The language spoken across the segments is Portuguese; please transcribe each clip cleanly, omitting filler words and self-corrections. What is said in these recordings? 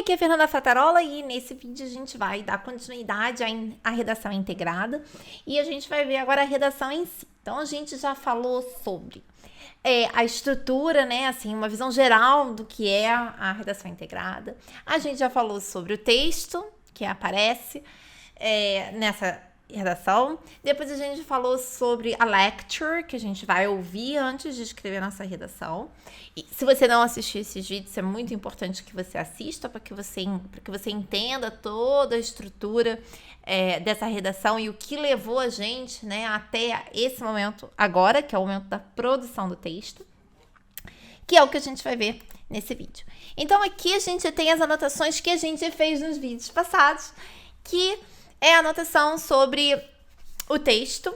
aqui é a Fernanda Fatarola e nesse vídeo a gente vai dar continuidade à redação integrada e a gente vai ver agora a redação em si. Então, a gente já falou sobre a estrutura, né, assim, uma visão geral do que é a redação integrada. A gente já falou sobre o texto que aparece nessa redação. Depois a gente falou sobre a lecture, que a gente vai ouvir antes de escrever nossa redação. E se você não assistiu esses vídeos, é muito importante que você assista para que você entenda toda a estrutura dessa redação e o que levou a gente, né, até esse momento agora, que é o momento da produção do texto, que é o que a gente vai ver nesse vídeo. Então, aqui a gente tem as anotações que a gente fez nos vídeos passados, que é a anotação sobre o texto,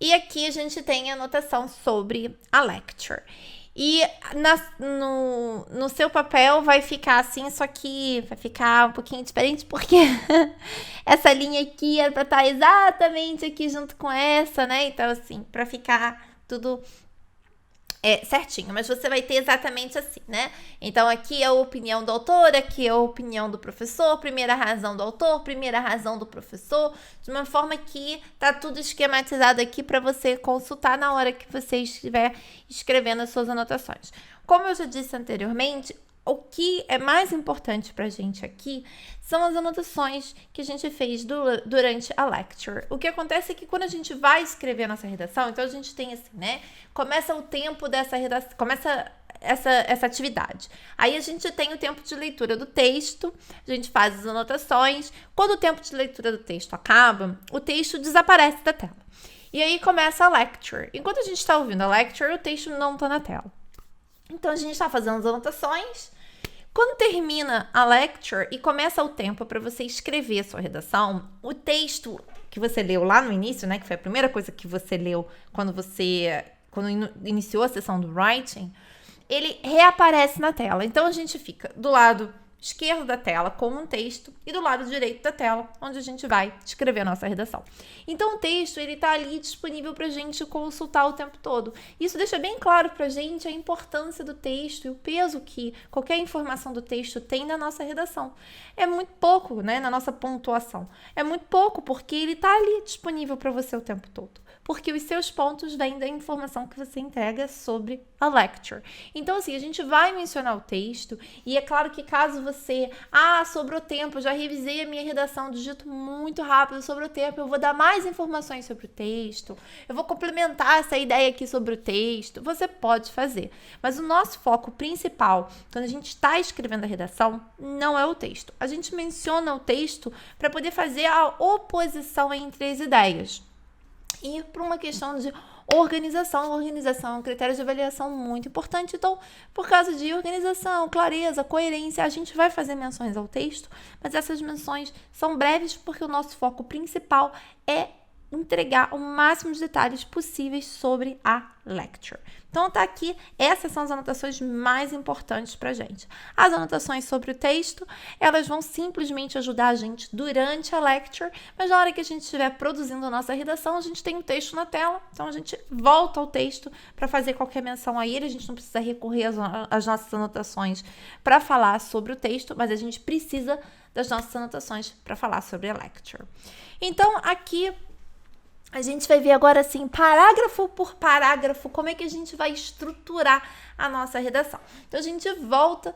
e aqui a gente tem a anotação sobre a lecture. E no seu papel vai ficar assim, só que vai ficar um pouquinho diferente, porque essa linha aqui era para estar exatamente aqui junto com essa, né? Então, assim, para ficar tudo certinho, mas você vai ter exatamente assim, né? Então, aqui é a opinião do autor, aqui é a opinião do professor, primeira razão do autor, primeira razão do professor, de uma forma que tá tudo esquematizado aqui para você consultar na hora que você estiver escrevendo as suas anotações. Como eu já disse anteriormente, o que é mais importante pra gente aqui são as anotações que a gente fez durante a lecture. O que acontece é que quando a gente vai escrever a nossa redação, então a gente tem assim, né? Começa o tempo dessa redação, começa essa atividade. Aí a gente tem o tempo de leitura do texto, a gente faz as anotações. Quando o tempo de leitura do texto acaba, o texto desaparece da tela. E aí começa a lecture. Enquanto a gente está ouvindo a lecture, o texto não está na tela. Então a gente está fazendo as anotações. Quando termina a lecture e começa o tempo para você escrever a sua redação, o texto que você leu lá no início, né, que foi a primeira coisa que você leu quando iniciou a sessão do writing, ele reaparece na tela. Então a gente fica do lado esquerdo da tela com um texto e do lado direito da tela onde a gente vai escrever a nossa redação. Então o texto, ele tá ali disponível pra gente consultar o tempo todo. Isso deixa bem claro pra gente a importância do texto e o peso que qualquer informação do texto tem na nossa redação. É muito pouco, né, na nossa pontuação. É muito pouco porque ele tá ali disponível para você o tempo todo. Porque os seus pontos vêm da informação que você entrega sobre a lecture. Então, assim, a gente vai mencionar o texto e é claro que caso você, sobrou tempo, eu já revisei a minha redação, digito muito rápido sobre o tempo, eu vou dar mais informações sobre o texto, eu vou complementar essa ideia aqui sobre o texto, você pode fazer. Mas o nosso foco principal, quando a gente está escrevendo a redação, não é o texto. A gente menciona o texto para poder fazer a oposição entre as ideias. E por uma questão de organização. Organização é um critério de avaliação muito importante. Então, por causa de organização, clareza, coerência, a gente vai fazer menções ao texto, mas essas menções são breves porque o nosso foco principal é entregar o máximo de detalhes possíveis sobre a lecture. Então, tá aqui, essas são as anotações mais importantes pra gente. As anotações sobre o texto, elas vão simplesmente ajudar a gente durante a lecture, mas na hora que a gente estiver produzindo a nossa redação, a gente tem o texto na tela, então a gente volta ao texto para fazer qualquer menção a ele, a gente não precisa recorrer às nossas anotações para falar sobre o texto, mas a gente precisa das nossas anotações para falar sobre a lecture. Então, aqui a gente vai ver agora, assim, parágrafo por parágrafo, como é que a gente vai estruturar a nossa redação. Então, a gente volta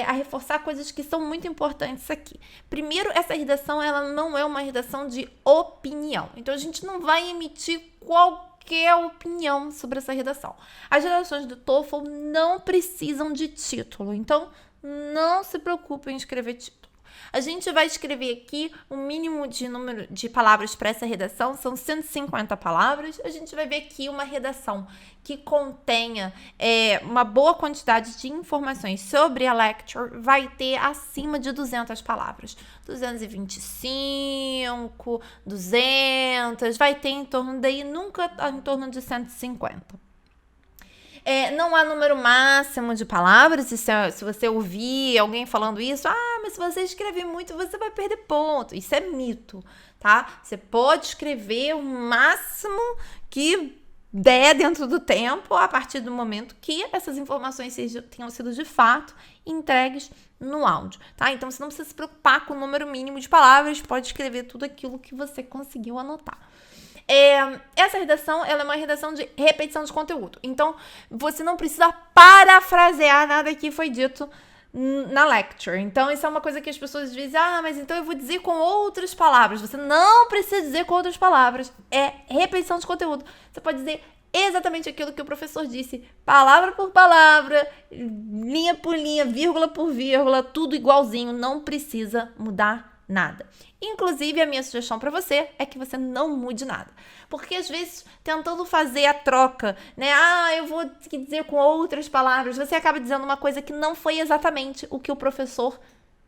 a reforçar coisas que são muito importantes aqui. Primeiro, essa redação, ela não é uma redação de opinião. Então, a gente não vai emitir qualquer opinião sobre essa redação. As redações do TOEFL não precisam de título. Então, não se preocupe em escrever título. A gente vai escrever aqui o mínimo de número de palavras para essa redação, são 150 palavras. A gente vai ver aqui uma redação que contenha uma boa quantidade de informações sobre a lecture, vai ter acima de 200 palavras. 225, 200, vai ter em torno daí, nunca em torno de 150. Não há número máximo de palavras, e se você ouvir alguém falando isso, mas se você escrever muito, você vai perder ponto. Isso é mito, tá? Você pode escrever o máximo que der dentro do tempo, a partir do momento que essas informações tenham sido de fato entregues no áudio, tá? Então, você não precisa se preocupar com o número mínimo de palavras, pode escrever tudo aquilo que você conseguiu anotar. Essa redação, ela é uma redação de repetição de conteúdo. Então, você não precisa parafrasear nada que foi dito na lecture. Então, isso é uma coisa que as pessoas dizem, mas então eu vou dizer com outras palavras. Você não precisa dizer com outras palavras. É repetição de conteúdo. Você pode dizer exatamente aquilo que o professor disse, palavra por palavra, linha por linha, vírgula por vírgula, tudo igualzinho, não precisa mudar nada. Inclusive, a minha sugestão para você é que você não mude nada. Porque, às vezes, tentando fazer a troca, né? Eu vou dizer com outras palavras, você acaba dizendo uma coisa que não foi exatamente o que o professor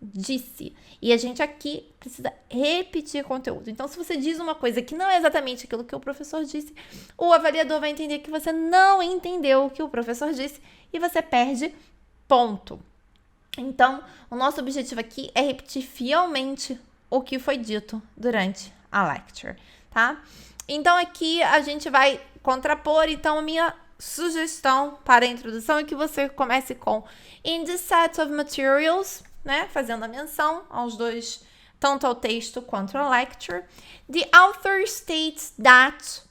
disse. E a gente aqui precisa repetir conteúdo. Então, se você diz uma coisa que não é exatamente aquilo que o professor disse, o avaliador vai entender que você não entendeu o que o professor disse e você perde ponto. Então, o nosso objetivo aqui é repetir fielmente o que foi dito durante a lecture, tá? Então, aqui a gente vai contrapor. Então, a minha sugestão para a introdução é que você comece com in this set of materials, né? Fazendo a menção aos dois, tanto ao texto quanto à lecture. The author states that...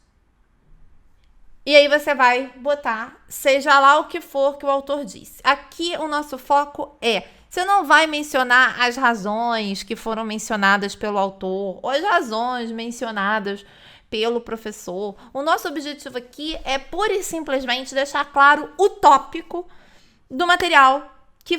E aí você vai botar, seja lá o que for que o autor disse. Aqui o nosso foco você não vai mencionar as razões que foram mencionadas pelo autor, ou as razões mencionadas pelo professor. O nosso objetivo aqui é pura e simplesmente deixar claro o tópico do material que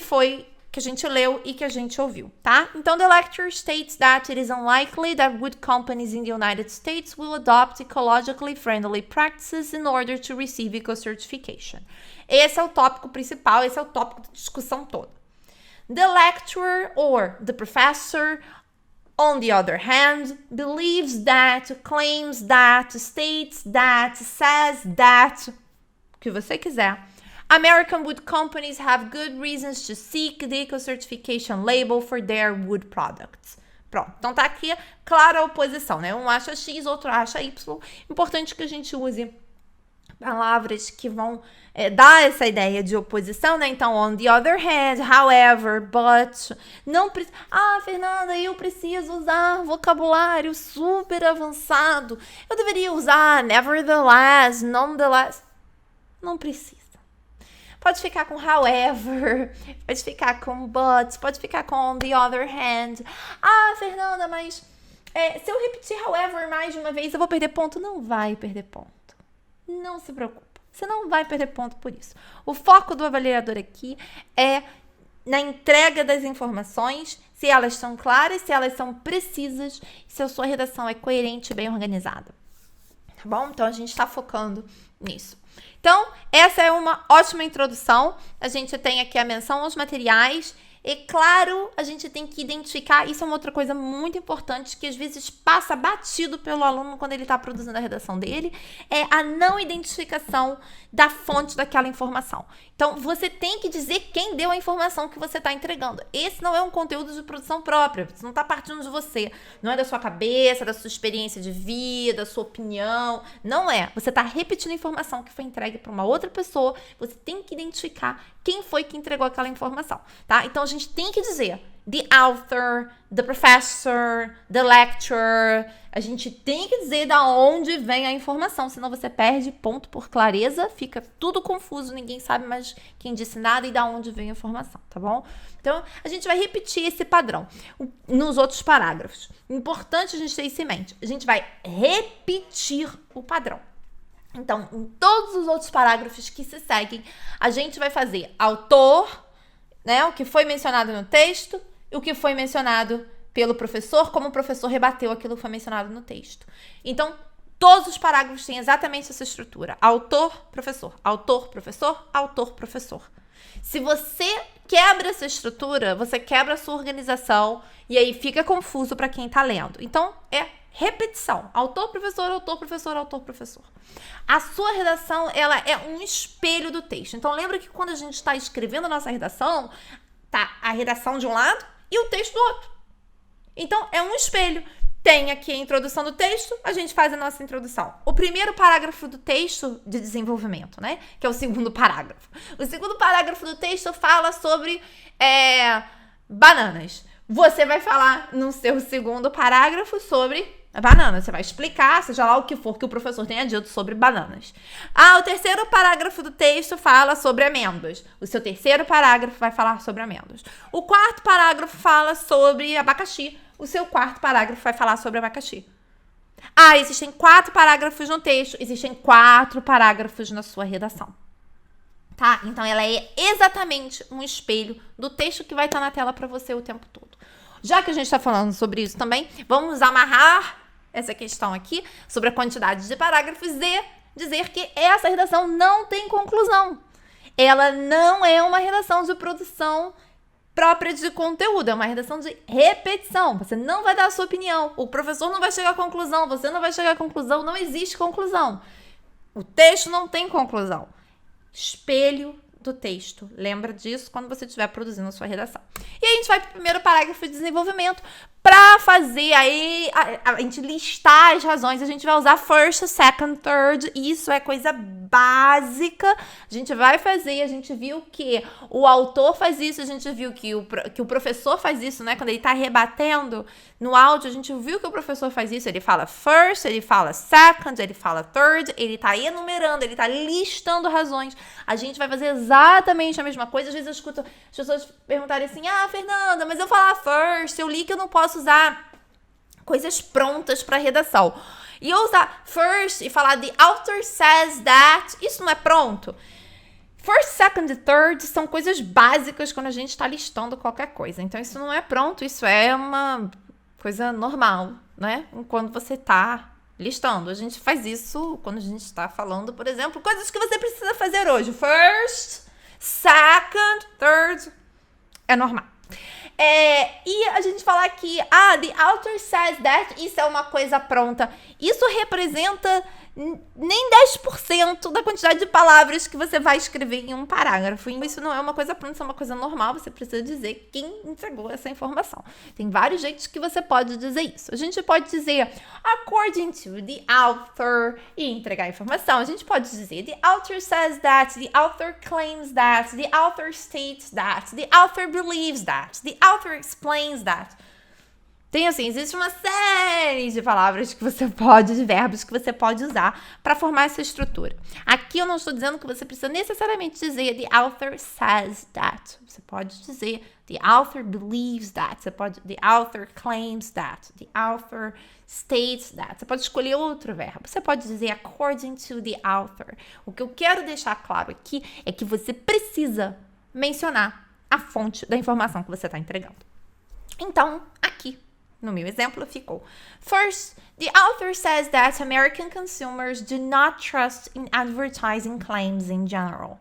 a gente leu e que a gente ouviu, tá? Então, the lecture states that it is unlikely that wood companies in the United States will adopt ecologically friendly practices in order to receive eco-certification. Esse é o tópico principal, esse é o tópico da discussão toda. The lecturer or the professor, on the other hand, believes that, claims that, states that, says that, o que você quiser. American wood companies have good reasons to seek the eco-certification label for their wood products. Pronto, então tá aqui clara a oposição, né? Um acha X, outro acha Y. Importante que a gente use palavras que vão dar essa ideia de oposição, né? Então, on the other hand, however, but, não precisa... Fernanda, eu preciso usar vocabulário super avançado. Eu deveria usar nevertheless, nonetheless. Não precisa. Pode ficar com however, pode ficar com but, pode ficar com on the other hand. Fernanda, mas se eu repetir however mais de uma vez, eu vou perder ponto? Não vai perder ponto. Não se preocupa. Você não vai perder ponto por isso. O foco do avaliador aqui é na entrega das informações, se elas são claras, se elas são precisas, se a sua redação é coerente e bem organizada. Tá bom? Então, a gente está focando nisso. Então, essa é uma ótima introdução. A gente tem aqui a menção aos materiais. E, claro, a gente tem que identificar, isso é uma outra coisa muito importante, que às vezes passa batido pelo aluno quando ele está produzindo a redação dele, é a não identificação da fonte daquela informação. Então, você tem que dizer quem deu a informação que você está entregando. Esse não é um conteúdo de produção própria, isso não está partindo de você, não é da sua cabeça, da sua experiência de vida, da sua opinião, não é. Você está repetindo a informação que foi entregue para uma outra pessoa, você tem que identificar quem foi que entregou aquela informação, tá? Então, a gente tem que dizer the author, the professor, the lecturer. A gente tem que dizer da onde vem a informação, senão você perde ponto por clareza, fica tudo confuso, ninguém sabe mais quem disse nada e da onde vem a informação, tá bom? Então, a gente vai repetir esse padrão nos outros parágrafos. Importante a gente ter isso em mente. A gente vai repetir o padrão. Então, em todos os outros parágrafos que se seguem, a gente vai fazer autor, né, o que foi mencionado no texto e o que foi mencionado pelo professor, como o professor rebateu aquilo que foi mencionado no texto. Então, todos os parágrafos têm exatamente essa estrutura. Autor, professor. Autor, professor. Autor, professor. Se você quebra essa estrutura, você quebra a sua organização e aí fica confuso para quem está lendo. Então, repetição. Autor, professor, autor, professor, autor, professor. A sua redação, ela é um espelho do texto. Então, lembra que quando a gente está escrevendo a nossa redação, tá a redação de um lado e o texto do outro. Então, é um espelho. Tem aqui a introdução do texto, a gente faz a nossa introdução. O primeiro parágrafo do texto de desenvolvimento, né? Que é o segundo parágrafo. O segundo parágrafo do texto fala sobre bananas. Você vai falar no seu segundo parágrafo sobre banana. Você vai explicar, seja lá o que for que o professor tenha dito sobre bananas. O terceiro parágrafo do texto fala sobre amêndoas. O seu terceiro parágrafo vai falar sobre amêndoas. O quarto parágrafo fala sobre abacaxi. O seu quarto parágrafo vai falar sobre abacaxi. Existem 4 parágrafos no texto, existem 4 parágrafos na sua redação. Tá? Então, ela é exatamente um espelho do texto que vai estar na tela para você o tempo todo. Já que a gente está falando sobre isso também, vamos amarrar essa questão aqui sobre a quantidade de parágrafos e dizer que essa redação não tem conclusão. Ela não é uma redação de produção própria de conteúdo, é uma redação de repetição. Você não vai dar a sua opinião, o professor não vai chegar à conclusão, você não vai chegar à conclusão, não existe conclusão. O texto não tem conclusão. Espelho do texto. Lembra disso quando você estiver produzindo a sua redação. E aí a gente vai para o primeiro parágrafo de desenvolvimento. Para fazer aí, a gente listar as razões, a gente vai usar first, second, third. Isso é coisa básica. A gente vai fazer, a gente viu que o autor faz isso, a gente viu que o professor faz isso, né? Quando ele está rebatendo no áudio, a gente viu que o professor faz isso. Ele fala first, ele fala second, ele fala third, ele está enumerando, ele está listando razões. A gente vai fazer exatamente a mesma coisa. Às vezes eu escuto as pessoas perguntarem assim, Fernanda, mas eu falar first, eu li que eu não posso usar coisas prontas para redação. E eu usar first e falar the author says that, isso não é pronto? First, second e third são coisas básicas quando a gente está listando qualquer coisa. Então, isso não é pronto, isso é uma coisa normal, né? Quando você está listando. A gente faz isso quando a gente está falando, por exemplo, coisas que você precisa fazer hoje. First, second, third, é normal. E a gente falar que, the author says that, isso é uma coisa pronta. Isso representa nem 10% da quantidade de palavras que você vai escrever em um parágrafo. Isso não é uma coisa pronta, isso é uma coisa normal. Você precisa dizer quem entregou essa informação. Tem vários jeitos que você pode dizer isso. A gente pode dizer according to the author e entregar a informação. A gente pode dizer the author says that, the author claims that, the author states that, the author believes that, the author explains that. Tem assim, existe uma série de palavras que você pode, de verbos que você pode usar para formar essa estrutura. Aqui eu não estou dizendo que você precisa necessariamente dizer the author says that. Você pode dizer the author believes that. Você pode, the author claims that. The author states that. Você pode escolher outro verbo. Você pode dizer according to the author. O que eu quero deixar claro aqui é que você precisa mencionar a fonte da informação que você está entregando. Então, aqui, no meu exemplo, ficou: First, the author says that American consumers do not trust in advertising claims in general.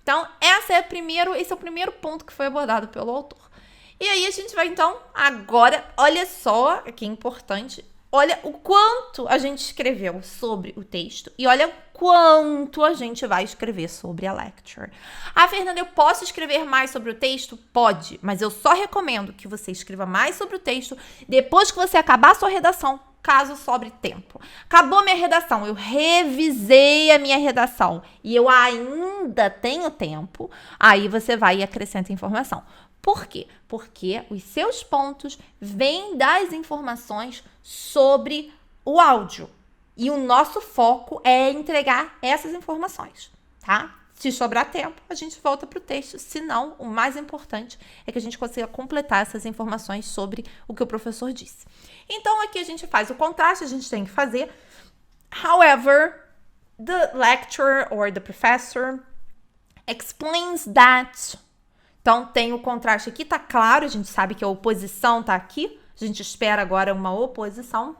Então, esse é o primeiro ponto que foi abordado pelo autor. E aí a gente vai, então, agora, olha só, que é importante, olha o quanto a gente escreveu sobre o texto e olha o quanto a gente vai escrever sobre a lecture. Fernanda, eu posso escrever mais sobre o texto? Pode, mas eu só recomendo que você escreva mais sobre o texto depois que você acabar a sua redação, caso sobre tempo. Acabou minha redação, eu revisei a minha redação e eu ainda tenho tempo, aí você vai e acrescenta informação. Por quê? Porque os seus pontos vêm das informações sobre o áudio. E o nosso foco é entregar essas informações, tá? Se sobrar tempo, a gente volta para o texto. Se não, o mais importante é que a gente consiga completar essas informações sobre o que o professor disse. Então, aqui a gente faz o contraste, a gente tem que fazer. However, the lecturer or the professor explains that. Então, tem o contraste aqui, tá claro, a gente sabe que a oposição tá aqui. A gente espera agora uma oposição.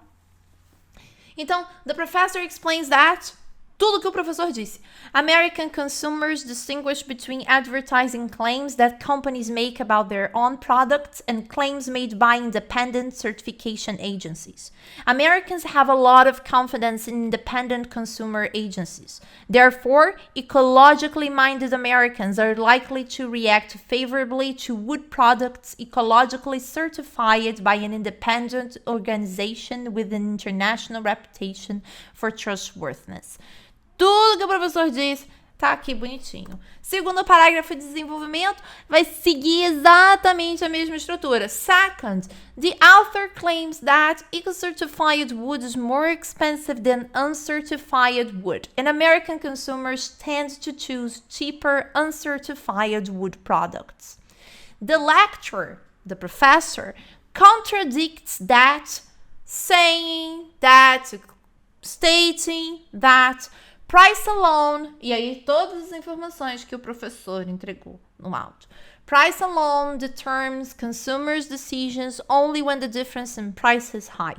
Então, the professor explains that, tudo que o professor disse. American consumers distinguish between advertising claims that companies make about their own products and claims made by independent certification agencies. Americans have a lot of confidence in independent consumer agencies. Therefore, ecologically minded Americans are likely to react favorably to wood products ecologically certified by an independent organization with an international reputation for trustworthiness. Tudo que o professor diz Tá aqui bonitinho. Segundo parágrafo de desenvolvimento, vai seguir exatamente a mesma estrutura. Second, the author claims that eco-certified wood is more expensive than uncertified wood, and American consumers tend to choose cheaper uncertified wood products. The lecturer, the professor, contradicts that, stating that price alone, e aí todas as informações que o professor entregou no áudio. Price alone determines consumers' decisions only when the difference in price is high.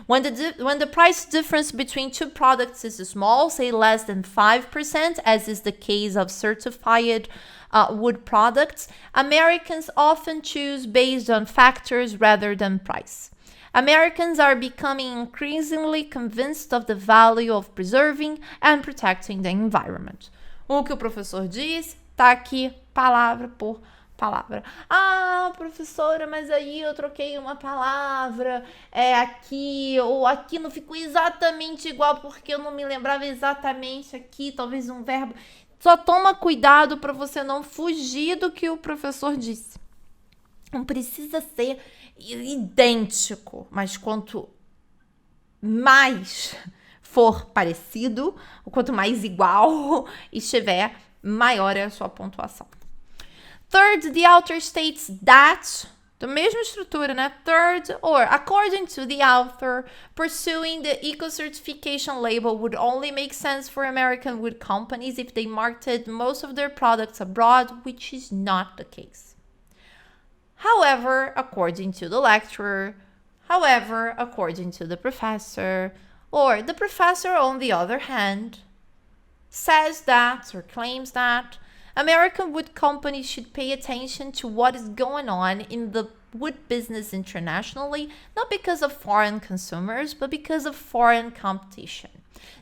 When the price difference between two products is small, say less than 5%, as is the case of certified wood products, Americans often choose based on factors rather than price. Americans are becoming increasingly convinced of the value of preserving and protecting the environment. O que o professor diz tá aqui, palavra por palavra. Ah, professora, mas aí eu troquei uma palavra aqui, ou aqui não ficou exatamente igual porque eu não me lembrava exatamente aqui, talvez um verbo. Só toma cuidado para você não fugir do que o professor disse. Não precisa ser idêntico, mas quanto mais for parecido, quanto mais igual estiver, maior é a sua pontuação. Third, the author states that, da mesma estrutura, né? Third, or according to the author, pursuing the eco-certification label would only make sense for American wood companies if they marketed most of their products abroad, which is not the case. However, according to the lecturer, according to the professor, or the professor on the other hand, says that or claims that American wood companies should pay attention to what is going on in the wood business internationally, not because of foreign consumers, but because of foreign competition.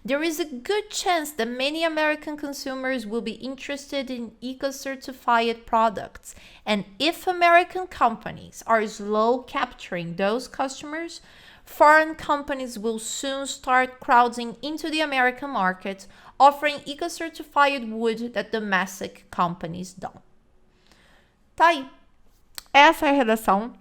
There is a good chance that many American consumers will be interested in eco-certified products, and if American companies are slow capturing those customers, foreign companies will soon start crowding into the American market, offering eco-certified wood that domestic companies don't. Tá aí. Essa é a redação.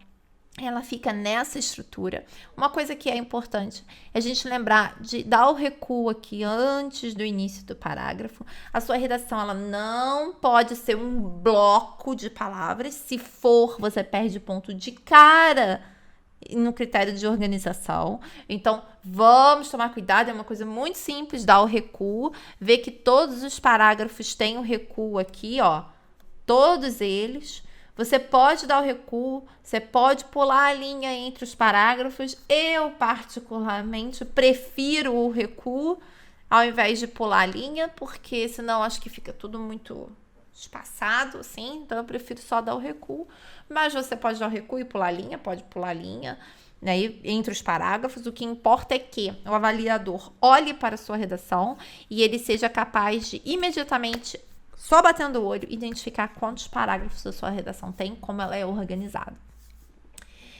Ela fica nessa estrutura. Uma coisa que é importante é a gente lembrar de dar o recuo aqui antes do início do parágrafo. A sua redação ela não pode ser um bloco de palavras. Se for, você perde ponto de cara no critério de organização. Então, vamos tomar cuidado. É uma coisa muito simples, dar o recuo. Ver que todos os parágrafos têm o recuo aqui, ó. Todos eles. Você pode dar o recuo, você pode pular a linha entre os parágrafos. Eu, particularmente, prefiro o recuo ao invés de pular a linha, porque senão acho que fica tudo muito espaçado, assim. Então, eu prefiro só dar o recuo. Mas você pode dar o recuo e pular a linha, pode pular a linha, né, entre os parágrafos. O que importa é que o avaliador olhe para a sua redação e ele seja capaz de imediatamente, só batendo o olho, identificar quantos parágrafos a sua redação tem, como ela é organizada.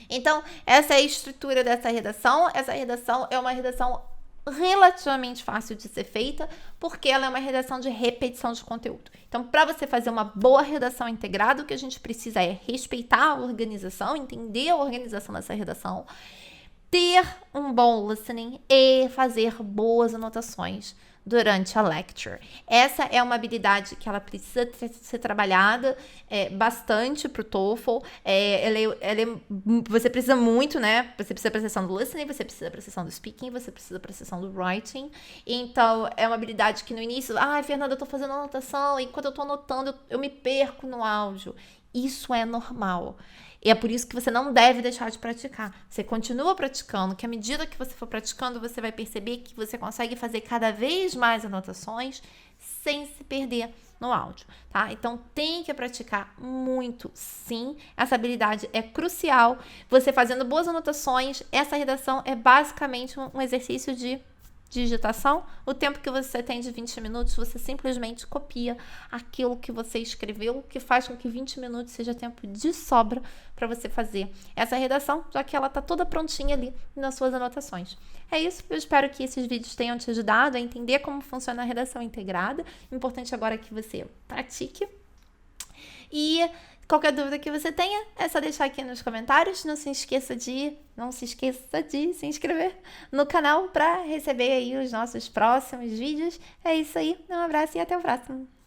Então, essa é a estrutura dessa redação. Essa redação é uma redação relativamente fácil de ser feita, porque ela é uma redação de repetição de conteúdo. Então, para você fazer uma boa redação integrada, o que a gente precisa é respeitar a organização, entender a organização dessa redação, ter um bom listening e fazer boas anotações durante a lecture. Essa é uma habilidade que ela precisa ser trabalhada bastante para o TOEFL. Você precisa muito, né? Você precisa para a sessão do listening, você precisa para a sessão do speaking, você precisa para a sessão do writing. Então, é uma habilidade que no início, Fernanda, eu tô fazendo anotação e quando eu tô anotando, eu me perco no áudio. Isso é normal. E é por isso que você não deve deixar de praticar. Você continua praticando, que à medida que você for praticando, você vai perceber que você consegue fazer cada vez mais anotações sem se perder no áudio, tá? Então, tem que praticar muito, sim. Essa habilidade é crucial. Você fazendo boas anotações, essa redação é basicamente um exercício de digitação, o tempo que você tem de 20 minutos, você simplesmente copia aquilo que você escreveu, que faz com que 20 minutos seja tempo de sobra para você fazer essa redação, já que ela está toda prontinha ali nas suas anotações. É isso, eu espero que esses vídeos tenham te ajudado a entender como funciona a redação integrada. Importante agora que você pratique. E qualquer dúvida que você tenha, é só deixar aqui nos comentários. Não se esqueça de se inscrever no canal para receber aí os nossos próximos vídeos. É isso aí, um abraço e até o próximo.